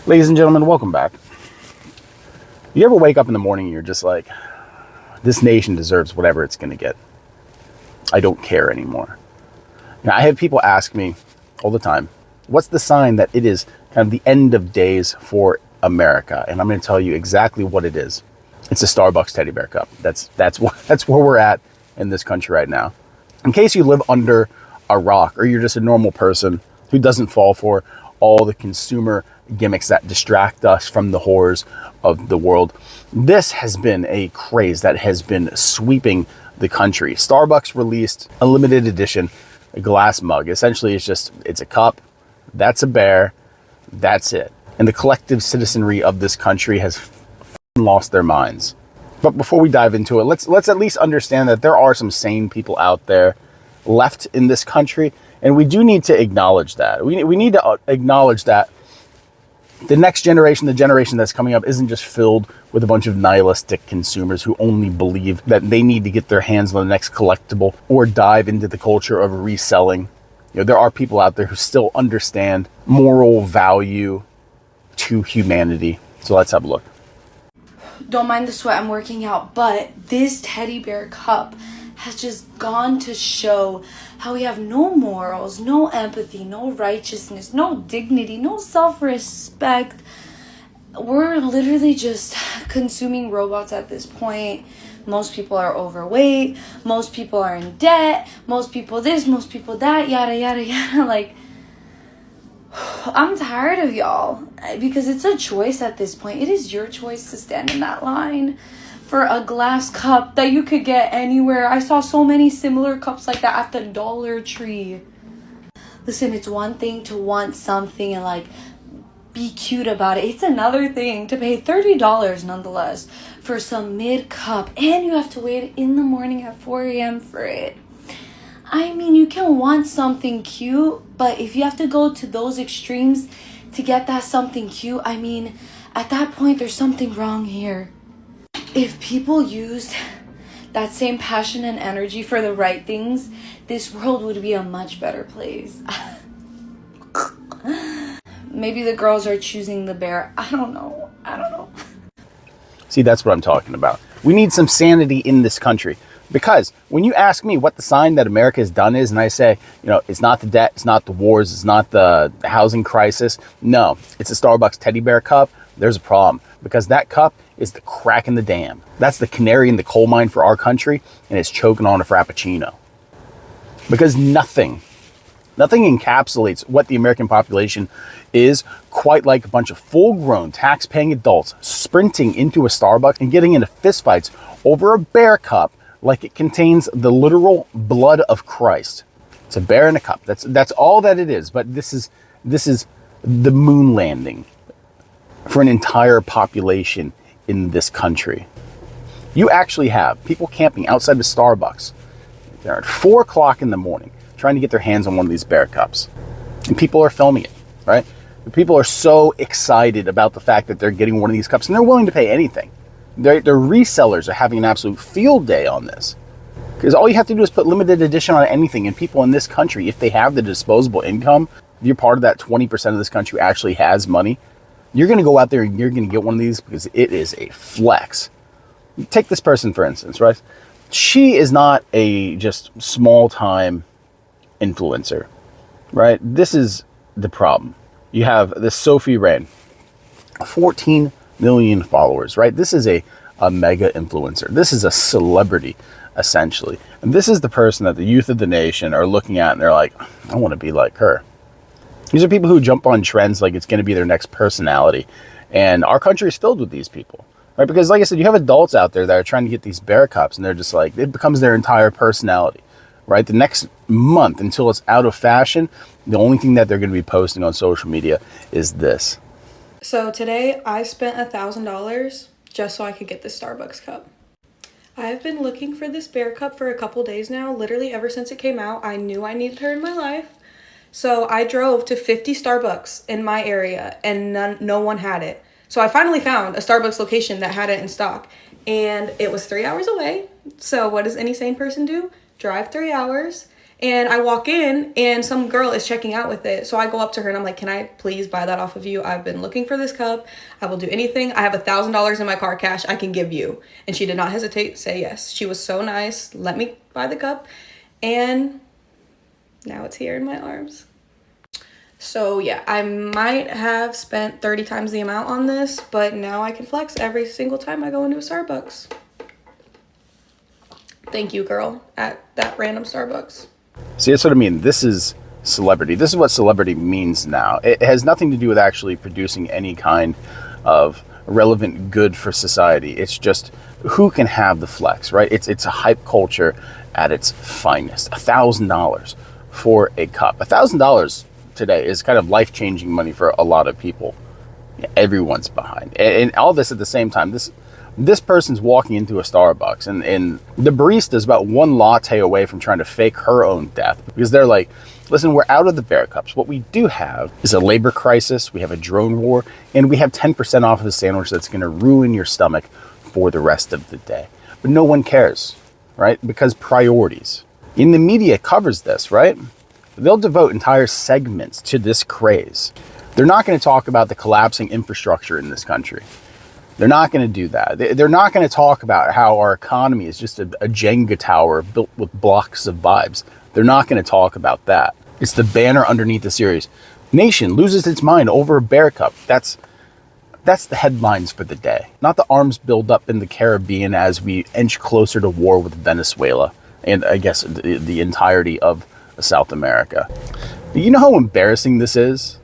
Ladies and gentlemen, welcome back. You ever wake up in the morning and you're just like, this nation deserves whatever it's going to get. I don't care anymore. Now, I have people ask me all the time, what's the sign that it is kind of the end of days for America? And I'm going to tell you exactly what it is. It's a Starbucks teddy bear cup. That's where we're at in this country right now. In case you live under a rock or you're just a normal person who doesn't fall for all the consumer gimmicks that distract us from the horrors of the world, this has been a craze that has been sweeping the country. Starbucks released a limited edition glass mug. Essentially, it's a cup, that's a bear, that's it. And the collective citizenry of this country has lost their minds. But before we dive into it, let's at least understand that there are some sane people out there left in this country, and we do need to acknowledge that. We need to acknowledge that the next generation, the generation that's coming up, isn't just filled with a bunch of nihilistic consumers who only believe that they need to get their hands on the next collectible or dive into the culture of reselling. There are people out there who still understand moral value to humanity. So let's have a look. Don't mind the sweat, I'm working out, but this teddy bear cup has just gone to show how we have no morals, no empathy, no righteousness, no dignity, no self-respect. We're literally just consuming robots at this point. Most people are overweight, most people are in debt, most people this, most people that, yada, yada, yada. Like, I'm tired of y'all because it's a choice at this point. It is your choice to stand in that line for a glass cup that you could get anywhere. I saw so many similar cups like that at the Dollar Tree. Listen, it's one thing to want something and like be cute about it. It's another thing to pay $30 nonetheless for some mid cup, and you have to wait in the morning at 4 a.m. for it. I mean, you can want something cute, but if you have to go to those extremes to get that something cute, I mean, at that point, there's something wrong here. If people used that same passion and energy for the right things, this world would be a much better place. Maybe the girls are choosing the bear. I don't know. See, that's what I'm talking about. We need some sanity in this country. Because when you ask me what the sign that America has done is, and I say, it's not the debt, it's not the wars, it's not the housing crisis. No, it's a Starbucks teddy bear cup. There's a problem, because that cup is the crack in the dam. That's the canary in the coal mine for our country, and it's choking on a frappuccino. Because nothing encapsulates what the American population is quite like a bunch of full-grown, tax-paying adults sprinting into a Starbucks and getting into fistfights over a bear cup like it contains the literal blood of Christ. It's a bear in a cup. That's all that it is. But this is the moon landing for an entire population in this country. You actually have people camping outside the Starbucks. They're at 4 o'clock in the morning trying to get their hands on one of these bear cups. And people are filming it, right? People are so excited about the fact that they're getting one of these cups, and they're willing to pay anything. Their resellers are having an absolute field day on this. Because all you have to do is put limited edition on anything, and people in this country, if they have the disposable income, if you're part of that 20% of this country who actually has money, you're going to go out there and you're going to get one of these because it is a flex. Take this person, for instance, right? She is not a just small-time influencer, right? This is the problem. You have this Sophie Rain, 14 million followers, right? This is a mega influencer. This is a celebrity, essentially. And this is the person that the youth of the nation are looking at and they're like, I want to be like her. These are people who jump on trends like it's going to be their next personality. And our country is filled with these people, right? Because like I said, you have adults out there that are trying to get these bear cups and they're just like, it becomes their entire personality, right? The next month, until it's out of fashion, the only thing that they're going to be posting on social media is this. So today I spent $1,000 just so I could get this Starbucks cup. I've been looking for this bear cup for a couple days now. Literally ever since it came out, I knew I needed her in my life. So I drove to 50 Starbucks in my area and no one had it. So I finally found a Starbucks location that had it in stock, and it was 3 hours away. So what does any sane person do? Drive 3 hours And I walk in and some girl is checking out with it. So I go up to her and I'm like, can I please buy that off of you? I've been looking for this cup. I will do anything. I have $1,000 in my car cash I can give you. And she did not hesitate to say yes. She was so nice. Let me buy the cup. And now it's here in my arms. So yeah, I might have spent 30 times the amount on this, but now I can flex every single time I go into a Starbucks. Thank you, girl, at that random Starbucks. See, that's what I mean. This is celebrity. This is what celebrity means now. It has nothing to do with actually producing any kind of relevant good for society. It's just who can have the flex, right? It's a hype culture at its finest. $1,000 for a cup. $1,000 today is kind of life-changing money for a lot of people. Everyone's behind. And all this at the same time. This person's walking into a Starbucks and the barista is about one latte away from trying to fake her own death because they're like, listen, we're out of the bear cups. What we do have is a labor crisis. We have a drone war and we have 10% off of a sandwich that's going to ruin your stomach for the rest of the day. But no one cares, right? Because priorities. In the media covers this, right? They'll devote entire segments to this craze. They're not going to talk about the collapsing infrastructure in this country. They're not going to do that. They're not going to talk about how our economy is just a Jenga tower built with blocks of vibes. They're not going to talk about that. It's the banner underneath the series. Nation loses its mind over a bear cup. That's the headlines for the day. Not the arms buildup in the Caribbean as we inch closer to war with Venezuela and I guess the entirety of South America. You know how embarrassing this is?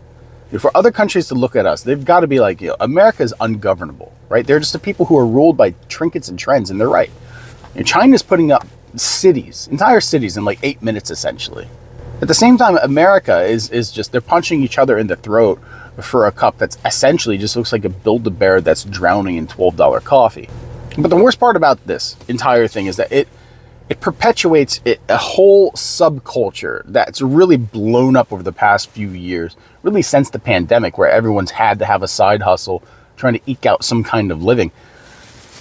For other countries to look at us, they've got to be like, America is ungovernable, right? They're just the people who are ruled by trinkets and trends, and they're right. China's putting up cities, entire cities in like 8 minutes, essentially. At the same time, America is just, they're punching each other in the throat for a cup that's essentially just looks like a Build-A-Bear that's drowning in $12 coffee. But the worst part about this entire thing is that it perpetuates a whole subculture that's really blown up over the past few years, really since the pandemic, where everyone's had to have a side hustle trying to eke out some kind of living.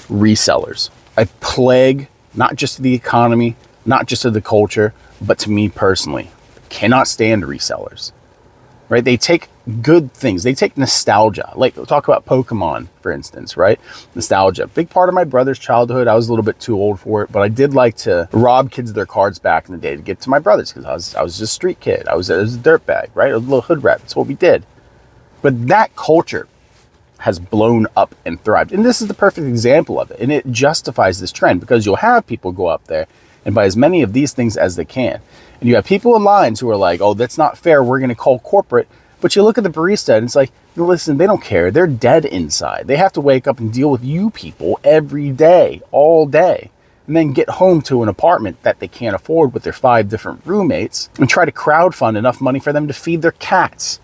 Resellers, a plague, not just to the economy, not just to the culture, but to me personally. Cannot stand resellers, right? They take good things. They take nostalgia. Like, we'll talk about Pokemon, for instance, right? Nostalgia. Big part of my brother's childhood. I was a little bit too old for it, but I did like to rob kids their cards back in the day to get to my brothers because I was just a street kid. I was a dirtbag, right? A little hood rat. That's what we did. But that culture has blown up and thrived. And this is the perfect example of it. And it justifies this trend because you'll have people go up there and buy as many of these things as they can. And you have people in lines who are like, oh, that's not fair. We're going to call corporate. But you look at the barista and it's like, listen, they don't care. They're dead inside. They have to wake up and deal with you people every day, all day, and then get home to an apartment that they can't afford with their 5 different roommates and try to crowdfund enough money for them to feed their cats.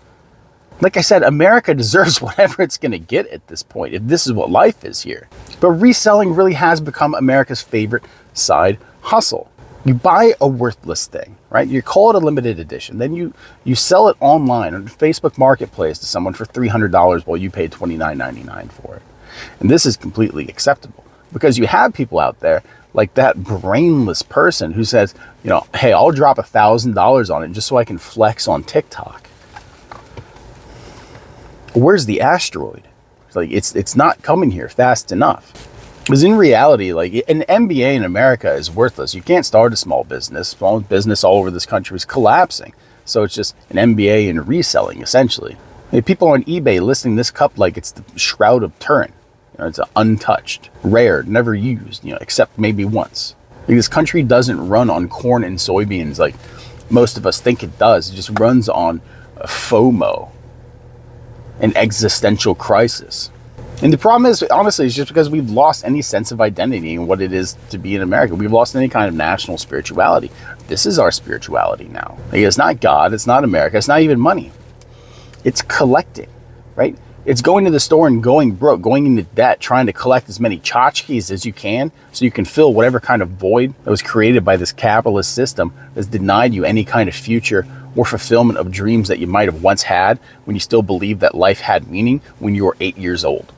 Like I said, America deserves whatever it's going to get at this point, if this is what life is here. But reselling really has become America's favorite side hustle. You buy a worthless thing, right? You call it a limited edition. Then you sell it online on Facebook Marketplace to someone for $300 while you pay $29.99 for it. And this is completely acceptable because you have people out there like that brainless person who says, hey, I'll drop $1,000 on it just so I can flex on TikTok. Where's the asteroid? It's not coming here fast enough. Because in reality, like an MBA in America is worthless. You can't start a small business. Small business all over this country is collapsing. So it's just an MBA in reselling, essentially. People on eBay listing this cup like it's the Shroud of Turin. It's untouched, rare, never used, except maybe once. This country doesn't run on corn and soybeans like most of us think it does. It just runs on FOMO, an existential crisis. And the problem is, honestly, it's just because we've lost any sense of identity in what it is to be in America. We've lost any kind of national spirituality. This is our spirituality now. It's not God. It's not America. It's not even money. It's collecting, right? It's going to the store and going broke, going into debt, trying to collect as many tchotchkes as you can so you can fill whatever kind of void that was created by this capitalist system that's denied you any kind of future or fulfillment of dreams that you might have once had when you still believed that life had meaning when you were 8 years old.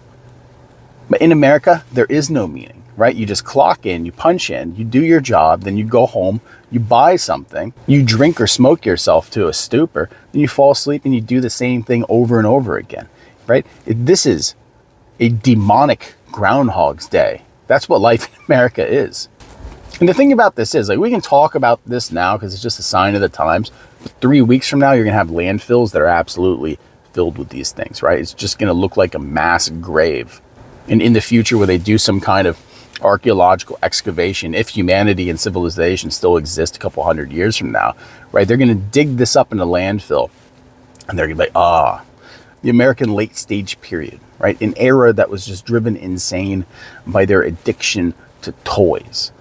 But in America, there is no meaning. right? You just clock in, you punch in, you do your job, then you go home, you buy something, you drink or smoke yourself to a stupor, then you fall asleep and you do the same thing over and over again, right? This is a demonic Groundhog's Day. That's what life in America is. And the thing about this is, like, we can talk about this now because it's just a sign of the times. But 3 weeks from now, you're going to have landfills that are absolutely filled with these things, right? It's just going to look like a mass grave. And in the future, where they do some kind of archaeological excavation, if humanity and civilization still exist a couple hundred years from now, right, they're going to dig this up in a landfill. And they're going to be like, the American late stage period, right? An era that was just driven insane by their addiction to toys.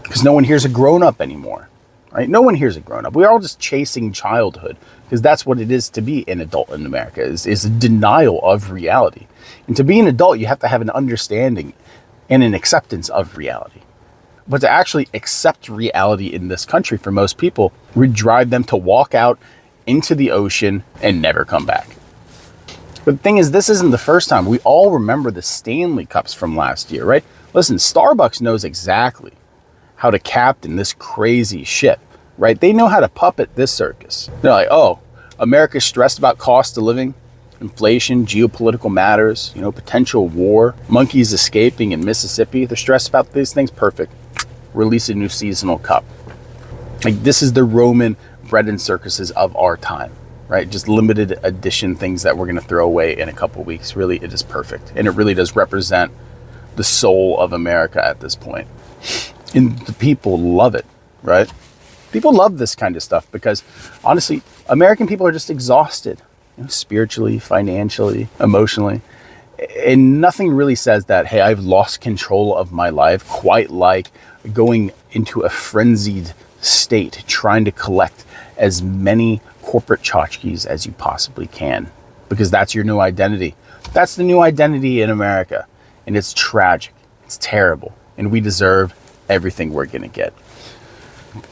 Because no one here's a grown-up anymore, right? No one here's a grown-up. We're all just chasing childhood, because that's what it is to be an adult in America, is a denial of reality. And to be an adult, you have to have an understanding and an acceptance of reality. But to actually accept reality in this country, for most people, would drive them to walk out into the ocean and never come back. But the thing is, this isn't the first time. We all remember the Stanley Cups from last year, right? Listen, Starbucks knows exactly how to captain this crazy ship, right? They know how to puppet this circus. They're like, oh, America's stressed about cost of living, inflation, geopolitical matters, potential war, monkeys escaping in Mississippi. They're stressed about these things. Perfect. Release a new seasonal cup. Like, this is the Roman bread and circuses of our time, right? Just limited edition things that we're going to throw away in a couple weeks. Really, it is perfect. And it really does represent the soul of America at this point. And the people love it, right? People love this kind of stuff because, honestly, American people are just exhausted, spiritually, financially, emotionally. And nothing really says that, hey, I've lost control of my life, quite like going into a frenzied state, trying to collect as many corporate tchotchkes as you possibly can, because that's your new identity. That's the new identity in America. And it's tragic. It's terrible. And we deserve everything we're going to get.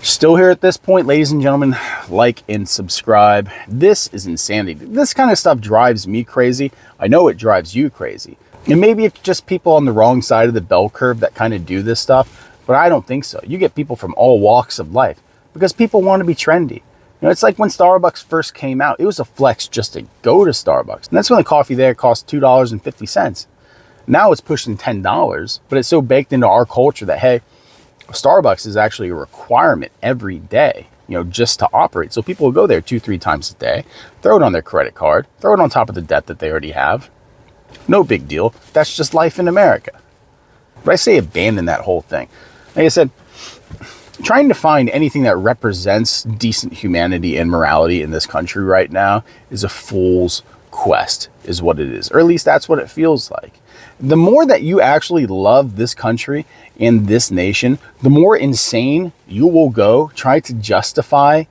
Still here at this point, ladies and gentlemen, like and subscribe. This is insanity. This kind of stuff drives me crazy. I know it drives you crazy. And maybe it's just people on the wrong side of the bell curve that kind of do this stuff, but I don't think so. You get people from all walks of life because people want to be trendy. It's like when Starbucks first came out, it was a flex just to go to Starbucks. And that's when the coffee there cost $2.50. Now it's pushing $10, but it's so baked into our culture that, hey, Starbucks is actually a requirement every day, just to operate. So people will go there 2-3 times a day, throw it on their credit card, throw it on top of the debt that they already have. No big deal. That's just life in America. But I say abandon that whole thing. Like I said, trying to find anything that represents decent humanity and morality in this country right now is a fool's quest, is what it is. Or at least that's what it feels like. The more that you actually love this country and this nation, the more insane you will go try to justify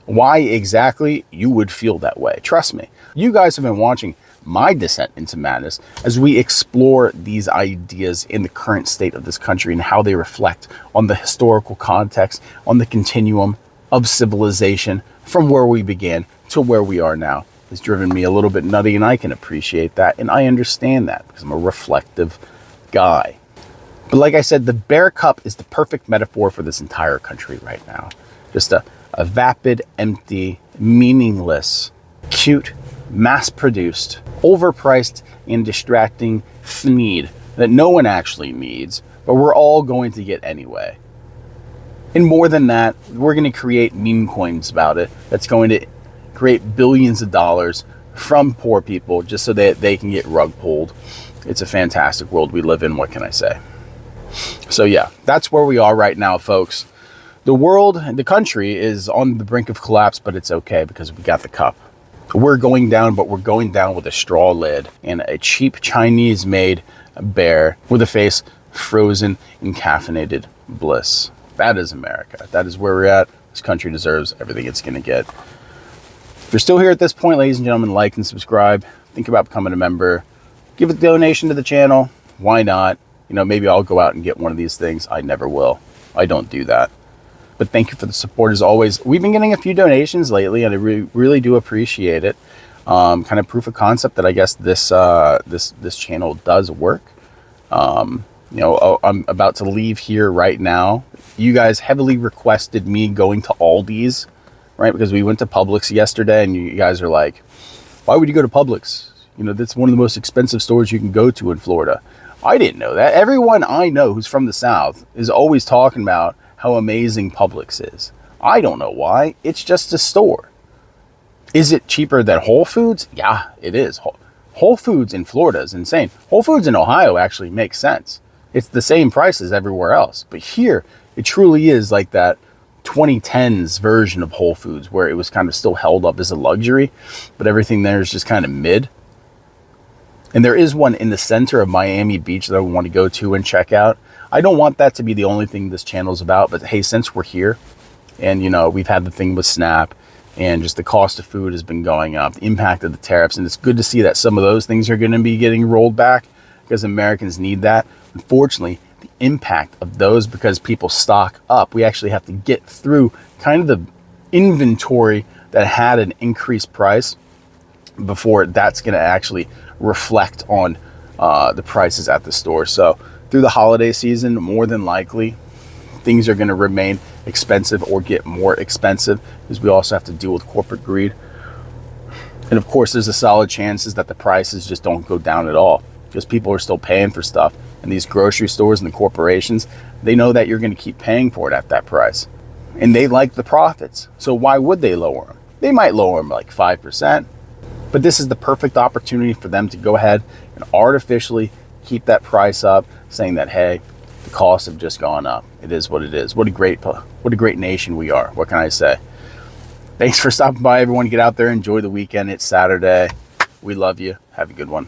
why exactly you would feel that way. Trust me. You guys have been watching my descent into madness as we explore these ideas in the current state of this country and how they reflect on the historical context, on the continuum of civilization from where we began to where we are now. Has driven me a little bit nutty, and I can appreciate that, and I understand that because I'm a reflective guy. But like I said, the Bear Cup is the perfect metaphor for this entire country right now. Just a vapid, empty, meaningless, cute, mass-produced, overpriced, and distracting need that no one actually needs, but we're all going to get anyway. And more than that, we're going to create meme coins about it that's going to create billions of dollars from poor people just so that they can get rug pulled. It's a fantastic world we live in. What can I say? So yeah, that's where we are right now, folks. The world, the country is on the brink of collapse, but it's okay because we got the cup. We're going down, but we're going down with a straw lid and a cheap Chinese-made bear with a face frozen in caffeinated bliss. That is America. That is where we're at. This country deserves everything it's going to get. If you're still here at this point, ladies and gentlemen, like and subscribe. Think about becoming a member. Give a donation to the channel. Why not? Maybe I'll go out and get one of these things. I never will. I don't do that. But thank you for the support as always. We've been getting a few donations lately, and I really do appreciate it. Kind of proof of concept that I guess this channel does work. I'm about to leave here right now. You guys heavily requested me going to Aldi's, right? Because we went to Publix yesterday, and you guys are like, why would you go to Publix? That's one of the most expensive stores you can go to in Florida. I didn't know that. Everyone I know who's from the South is always talking about how amazing Publix is. I don't know why. It's just a store. Is it cheaper than Whole Foods? Yeah, it is. Whole Foods in Florida is insane. Whole Foods in Ohio actually makes sense. It's the same price as everywhere else. But here, it truly is like that 2010s version of Whole Foods, where it was kind of still held up as a luxury, but everything there is just kind of mid. And there is one in the center of Miami Beach that I want to go to and check out. I don't want that to be the only thing this channel is about, but hey, since we're here and, we've had the thing with SNAP and just the cost of food has been going up, the impact of the tariffs, and it's good to see that some of those things are going to be getting rolled back because Americans need that. Unfortunately, the impact of those, because people stock up, we actually have to get through kind of the inventory that had an increased price before that's going to actually reflect on the prices at the store. So through the holiday season, more than likely, things are going to remain expensive or get more expensive, because we also have to deal with corporate greed. And of course, there's a solid chances that the prices just don't go down at all, because people are still paying for stuff. And these grocery stores and the corporations, they know that you're going to keep paying for it at that price. And they like the profits. So why would they lower them? They might lower them like 5%. But this is the perfect opportunity for them to go ahead and artificially keep that price up, saying that, hey, the costs have just gone up. It is what it is. What a great nation we are. What can I say? Thanks for stopping by, everyone. Get out there, enjoy the weekend. It's Saturday. We love you. Have a good one.